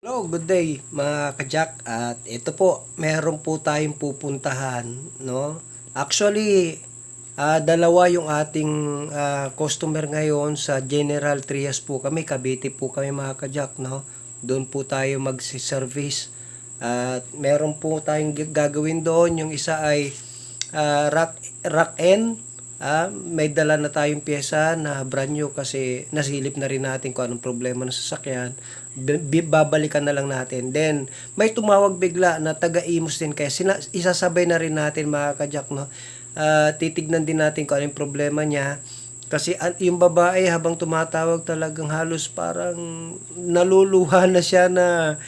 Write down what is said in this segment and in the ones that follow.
Hello, good day mga kajak, at ito po, meron po tayong pupuntahan, no? Actually, dalawa yung ating customer ngayon sa General Trias po kami, Cavite po kami mga kajak, no? Doon po tayo magsi-service at meron po tayong gagawin doon. Yung isa ay rack end. May dala na tayong pyesa na brand new kasi nasilip na rin natin kung anong problema ng sasakyan. Babalikan na lang natin. Then, may tumawag bigla na taga-Imus din, kaya isasabay na rin natin mga kajak, no? Titignan din natin kung anong problema niya. Kasi yung babae habang tumatawag talagang halos parang naluluha na siya na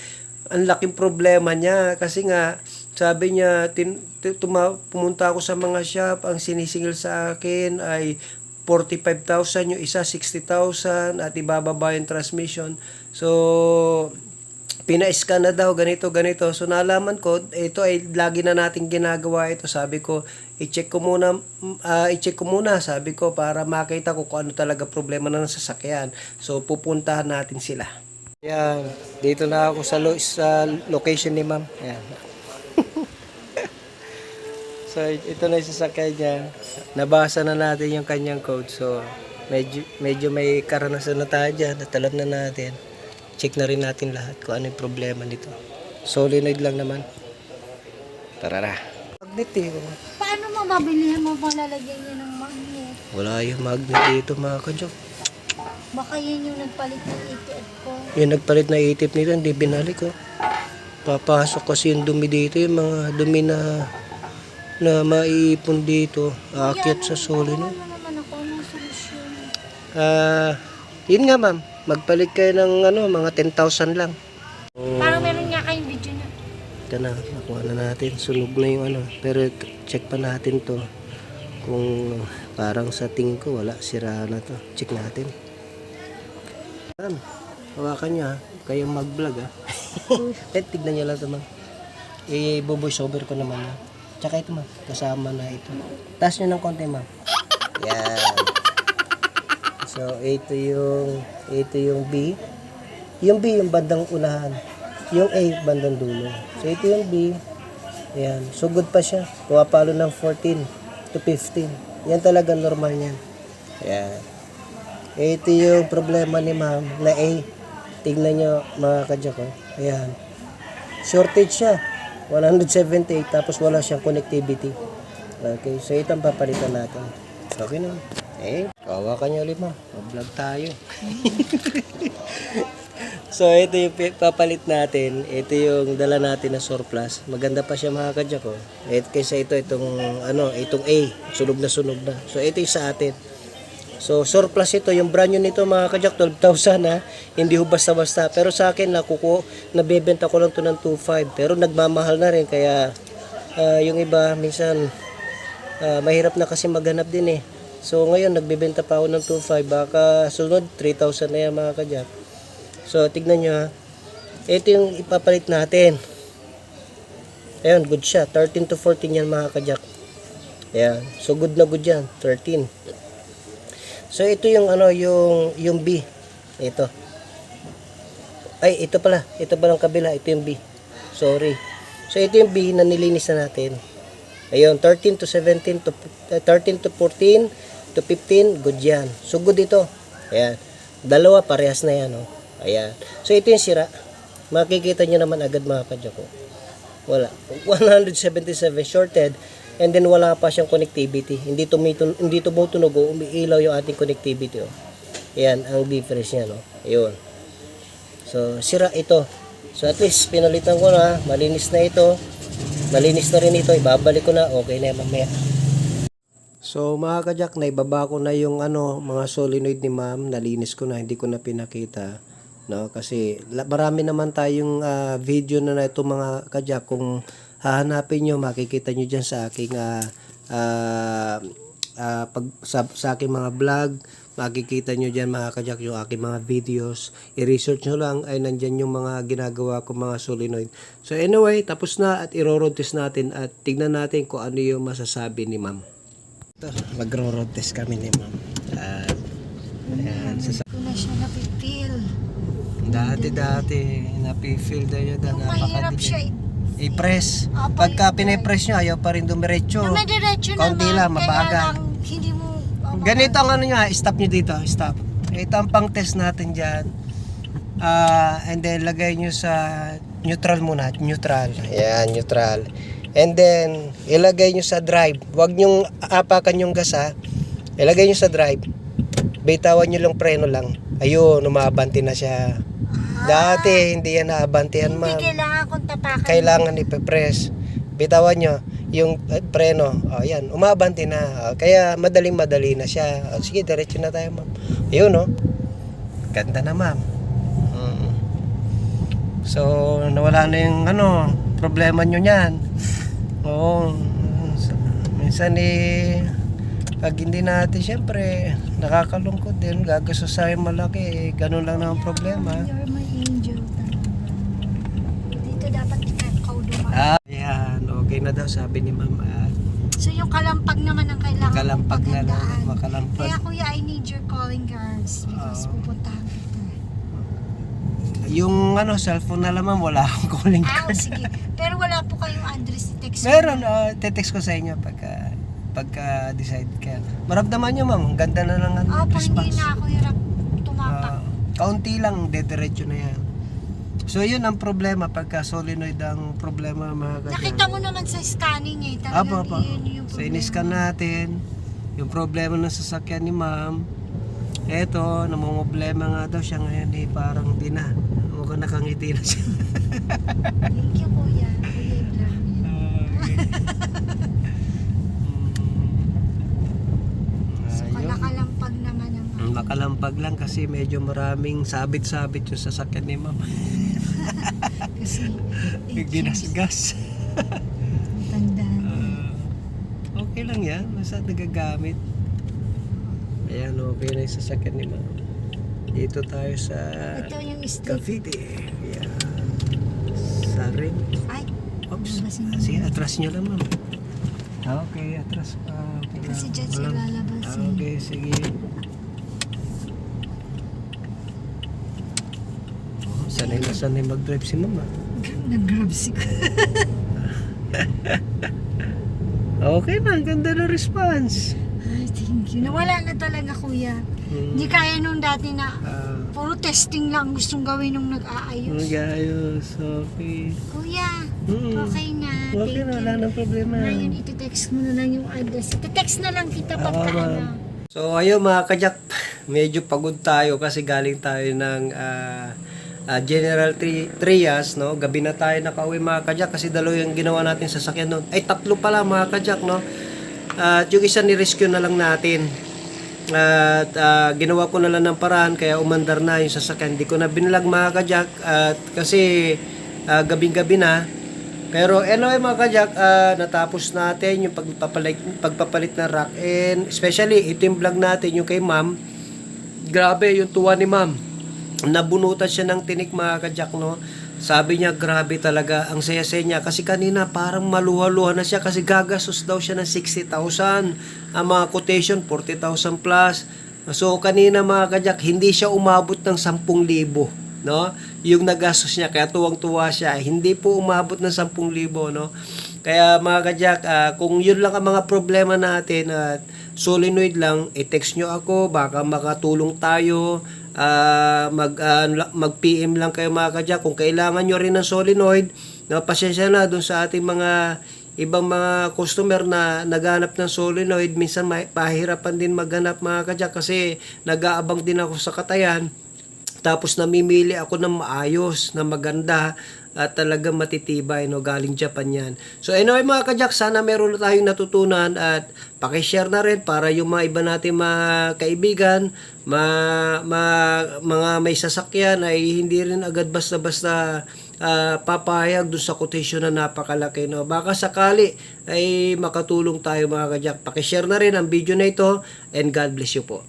ang laking problema niya. Kasi nga, sabi niya, pumunta ako sa mga shop, ang sinisingil sa akin ay 45,000, yung isa 60,000 at ibababa yung transmission. So, pina-scan na daw, ganito. So, nalaman ko, ito ay lagi na nating ginagawa ito. Sabi ko, i-check ko muna, sabi ko, para makita ko kung ano talaga problema ng sasakyan. So, pupuntahan natin sila. Yan, dito na ako sa location ni ma'am. Yan. So, ito na yung sasakyan niya. Nabasa na natin yung kanyang code. So, medyo may karanasan na tayo dyan. Natalam na natin. Check na rin natin lahat kung ano yung problema nito. Solenoid lang naman. Tara. Magnet eh. Paano mo mabilihan mo malalagyan niya ng magnet? Wala yung magnet dito mga kajok. Baka yun yung nagpalit ng ETF ko. Yung nagpalit na itip nito, hindi binalik ko. Papasok kasi yung dumi dito. Yung mga dumi na maiipon dito. Aakyat sa solenoid. Ano naman ako? Anong solusyon? Yun nga ma'am. Magpalit kayo ng mga 10,000 lang. Parang meron nga kayong video na. Ito na, nakuha na natin. Sunog na yung Pero check pa natin to. Kung parang sa tingin ko, wala. Sira na to. Check natin. Ma'am, hawakan nyo ha. Kayong mag-vlog ha. Tignan nyo lang ito ma'am. I-voice over ko naman ha. Tsaka ito ma'am. Kasama na ito. Taas nyo ng konti ma'am. Yan. So, ito yung B. Yung B, yung bandang unahan. Yung A, bandang dulo. So, ito yung B. Ayan. Sugod pa siya. Pumapalo ng 14 to 15. Yan talaga normal yan. Ayan. Ito yung problema ni ma'am na A. Tignan nyo mga kadyak ko. Ayan. Shortage siya. 178 tapos wala siyang connectivity. Okay. So, ito ang papalitan natin. Okay na. Kawakan nyo ulit ma'am. Mag-vlog tayo. So, ito yung papalit natin. Ito yung dala natin na surplus. Maganda pa siya mga kadyak ko. Kaysa itong A. Sunog na. So, ito yung sa atin. So, surplus ito. Yung brand new nito mga kadyak, 12,000 ha. Hindi ho basta-basta. Pero sa akin, nabebenta ko lang to ng 2,500. Pero nagmamahal na rin. Kaya, yung iba, minsan, mahirap na kasi maghanap din eh. So, ngayon, nagbebenta pa ako ng 2,500. Baka sunod, 3,000 na yan mga kadyak. So, tignan nyo ha. Ito yung ipapalit natin. Ayan, good siya. 13 to 14 yan mga kadyak. Ayan. So, good na good yan. 13. So, ito yung yung B. Ito. Ay, ito pala. Ito palang kabila. Ito yung B. Sorry. So, ito yung B na nilinis na natin. Ayun, 13 to 17 to 13 to 14 to 15, good yan. So, good ito. Ayan. Dalawa, parehas na yan, oh. Ayan. So, ito yung sira. Makikita nyo naman agad mga kadyak ko. Wala. 177 shorted. And then, wala pa siyang connectivity. Hindi tumutunog, oh. Umiilaw yung ating connectivity, oh. Ayan, ang difference niya, no. Ayun. So, sira ito. So, at least, pinalitan ko na. Malinis na ito. Malinis na rin ito. Ibabalik ko na. Okay na yan mamaya. So mga kadyak, naibaba ko na yung mga solenoid ni ma'am. Nalinis ko na. Hindi ko na pinakita. No? Kasi marami naman tayong video na ito mga kadyak. Kung hahanapin nyo, makikita nyo dyan sa aking sa aking mga vlog. Makikita nyo dyan mga kadyak yung aking mga videos. I-research nyo lang, ay nandyan yung mga ginagawa ko mga solenoid. So anyway, tapos na at i-road test natin at tignan natin kung ano yung masasabi ni ma'am. Mag-road test kami ni ma'am. Ayan. Ko na siya napipil. Dati, napifeel na yun. Yung mahirap siya. I-press. Opo, Pagka yun. pinipress nyo, ayaw pa rin dumiretso. Dumediretso Kaunti naman. lang, Kaya mabagal. lang, hindi mo... Ganito ang ano nyo, stop nyo dito, stop. Ito ang pang test natin dyan. And then lagay nyo sa neutral muna, neutral. Ayan, neutral. And then ilagay nyo sa drive. Huwag nyong apakan yung gas ha. Ilagay nyo sa drive. Bitawan nyo lang preno lang. Ayun, umaabante na siya. Dati hindi yan naabantihan, Hindi ma'am. kailangan kong tapakan. Kailangan ipe-press. Bitawan nyo yung preno. O, yan. Umabante na. O, kaya madaling-madali na siya. O, sige, diretso na tayo, ma'am. Ayun, no? Ganda na, ma'am. So, nawala na yung, problema nyo niyan. Oo. Minsan, pag hindi natin, syempre, nakakalungkot din. Gagastos tayo malaki. Ganun lang na ang problema. You're my angel talaga. Dito dapat ikaw dumaan. Ayan, okay na daw sabi ni ma'am. So yung kalampag naman ang kailangan Kalampag mong na lang, paghandaan. makalampag. Kaya kuya, I need your calling cards because pupuntahan kita. Yung cellphone na lang ma'am, wala akong calling card. Sige. Pero wala po kayong address, text. Meron, te-text ko sa inyo pagka decide ka. Maramdaman nyo ma'am, ang ganda na ng Opo, hindi response. na ako hirap tumapak. Kaunti lang, dediretso na yan. So yun ang problema pagka solenoid ang problema mga kadyan. Nakita mo naman sa scanning eh. Talagang Apa. yun yung So problema. iniskan natin yung problema ng sasakyan ni ma'am. Eto, namumblema nga daw siya ngayon parang di na. Mukhang nakangiti na siya. Thank you kuya. Kuya Iblan. So kalakalampag naman ang Makalampag lang kasi medyo maraming sabit-sabit yung sasakyan ni ma'am. kasi Ginasgas. tandaan. Okay lang yan, basta nagagamit. Ayan, okay na yung sasakyan ni ma'am. Dito tayo sa Ito yung stick. Cavite. Ayan. Sa rim. Ay, Oops. labasin mo. Sige, atras nyo lang ma'am. Okay, atras pa. Kasi dyan siya lalabas eh. Okay, sige. Sanay mag-drive si mama. Nag-grab si Okay na, ang ganda ng response. Ay, thank you. Nawala na talaga kuya. Hindi kaya nung dati na puro testing lang gustong gawin nung nag-aayos. Mag-ayos, okay. Kuya, okay na. Okay Thank na, you. wala nang problema. Ngayon, iti-text mo na lang yung address. Iti-text na lang kita pagka ano. So ayun mga kajak, medyo pagod tayo kasi galing tayo ng General Trias, no? Gabi na tayo nakauwi mga kajak kasi dalawa yung ginawa natin sa sasakyan noon. Ay tatlo pala mga kajak, no? At yung isa ni-rescue na lang natin. At ginawa ko na lang ng paraan kaya umandar na yung sasakyan. Hindi ko na binilag mga kajak at kasi gabing-gabi na. Pero anyway mga kajak, natapos natin yung pagpapalit ng rack. And especially ito yung vlog natin yung kay ma'am. Grabe yung tuwa ni ma'am. Nabunutan siya ng tinik mga kajak, no? Sabi niya grabe talaga ang saya-saya niya kasi kanina parang maluha-luha na siya kasi gagastos daw siya ng 60,000. Ang mga quotation 40,000 plus. So kanina mga kajak hindi siya umabot ng 10,000, no? Yung nagastos niya kaya tuwang-tuwa siya. Hindi po umabot ng 10,000, no? Kaya mga kajak, kung yun lang ang mga problema natin at solenoid lang, i-text nyo ako, baka makatulong tayo. Mag-PM lang kayo mga kajak kung kailangan nyo rin ng solenoid. No, pasensya na dun sa ating mga ibang mga customer na naghanap ng solenoid. Minsan pahirapan din maghanap mga kajak kasi nag-aabang din ako sa Katayan. Tapos namimili ako ng maayos, na maganda at talagang matitibay, no? Galing Japan yan. So anyway mga kajak, sana meron na tayong natutunan at pakishare na rin para yung mga iba natin mga kaibigan, mga may sasakyan ay hindi rin agad basta-basta papayag dun sa quotation na napakalaki, no? Baka sakali ay makatulong tayo mga kajak. Pakishare na rin ang video na ito and God bless you po.